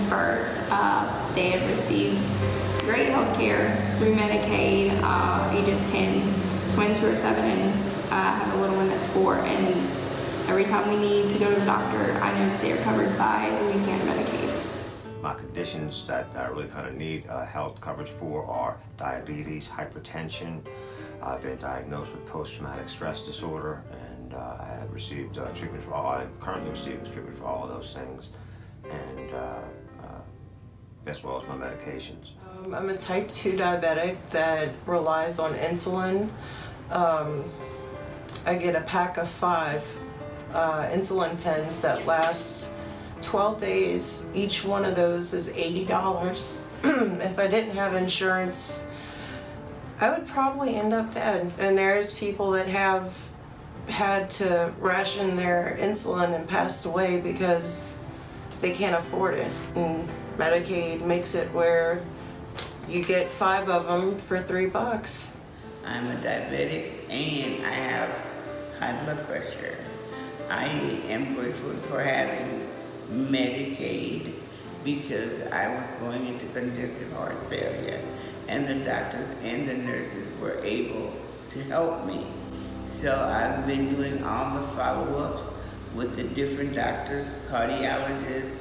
birth. They have received great health care through Medicaid, ages 10, twins who are 7, and I have a little one that's 4. And every time we need to go to the doctor, I know that they are covered by Louisiana Medicaid. My conditions that I really kind of need health coverage for are diabetes, hypertension. I've been diagnosed with post-traumatic stress disorder, and I have received treatment for all. I'm currently receiving treatment for all of those things, and as well as my medications. I'm a type 2 diabetic that relies on insulin. I get a pack of 5 insulin pens that last 12 days. Each one of those is $80. If I didn't have insurance, I would probably end up dead. And there's people that have had to ration their insulin and passed away because they can't afford it. And Medicaid makes it where you get 5 of them for $3. I'm a diabetic and I have high blood pressure. I am grateful for having Medicaid because I was going into congestive heart failure, and the doctors and the nurses were able to help me. So I've been doing all the follow-ups with the different doctors, cardiologists,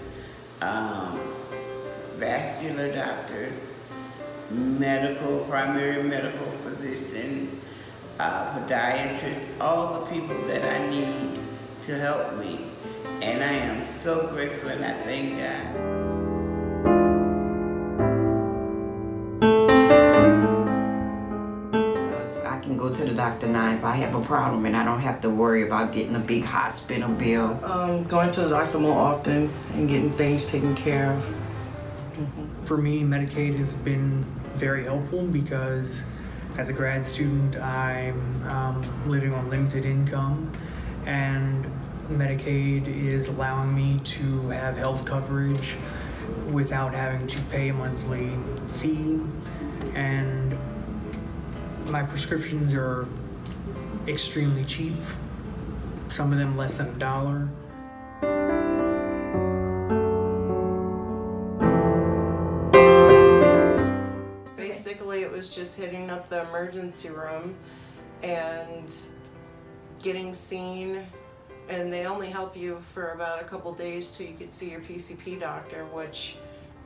vascular doctors, primary medical physician, podiatrist, all the people that I need to help me. And I am so grateful, and I thank God. I can go to the doctor now if I have a problem, and I don't have to worry about getting a big hospital bill. Going to the doctor more often and getting things taken care of. For me, Medicaid has been very helpful because as a grad student, I'm living on limited income, and Medicaid is allowing me to have health coverage without having to pay a monthly fee, and my prescriptions are extremely cheap, some of them less than $1. Basically, it was just hitting up the emergency room and getting seen, and they only help you for about a couple days till you could see your PCP doctor, which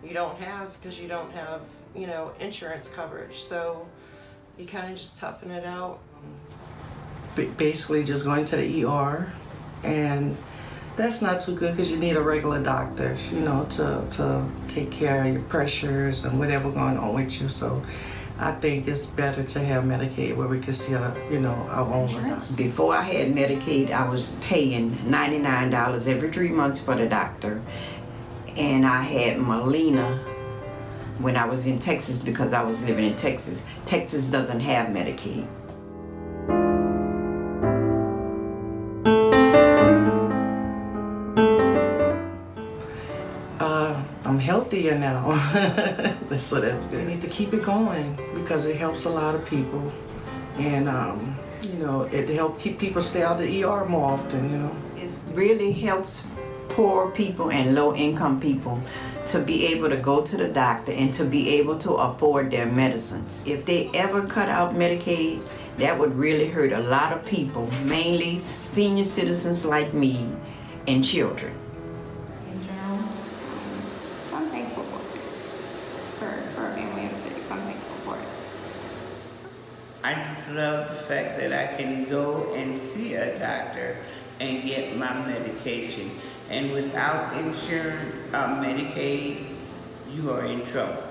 you don't have because you don't have, insurance coverage. So you kind of just toughen it out. Basically just going to the ER, and that's not too good because you need a regular doctor, to take care of your pressures and whatever going on with you. So I think it's better to have Medicaid where we can see our own doctor. Before I had Medicaid, I was paying $99 every 3 months for the doctor, and I had Molina when I was in Texas because I was living in Texas. Texas doesn't have Medicaid. I'm healthier now, so that's good. We need to keep it going because it helps a lot of people, and it helps keep people stay out of the ER more often. It really helps poor people and low-income people to be able to go to the doctor and to be able to afford their medicines. If they ever cut out Medicaid, that would really hurt a lot of people, mainly senior citizens like me and children. In general, I'm thankful for a family of 6. I'm thankful for it. I just love the fact that I can go and see a doctor and get my medication. And without insurance or Medicaid, you are in trouble.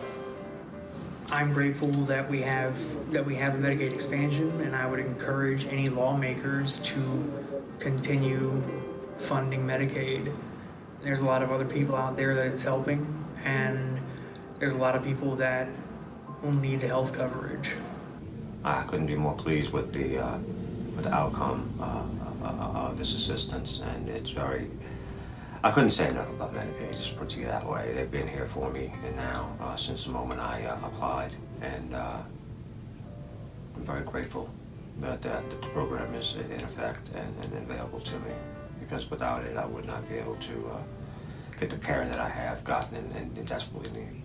I'm grateful that we have a Medicaid expansion, and I would encourage any lawmakers to continue funding Medicaid. There's a lot of other people out there that it's helping, and there's a lot of people that will need health coverage. I couldn't be more pleased with the outcome of this assistance, and it's very. I couldn't say enough about Medicaid, just put it that way. They've been here for me and now since the moment I applied, and I'm very grateful that the program is in effect and available to me, because without it I would not be able to get the care that I have gotten and desperately need.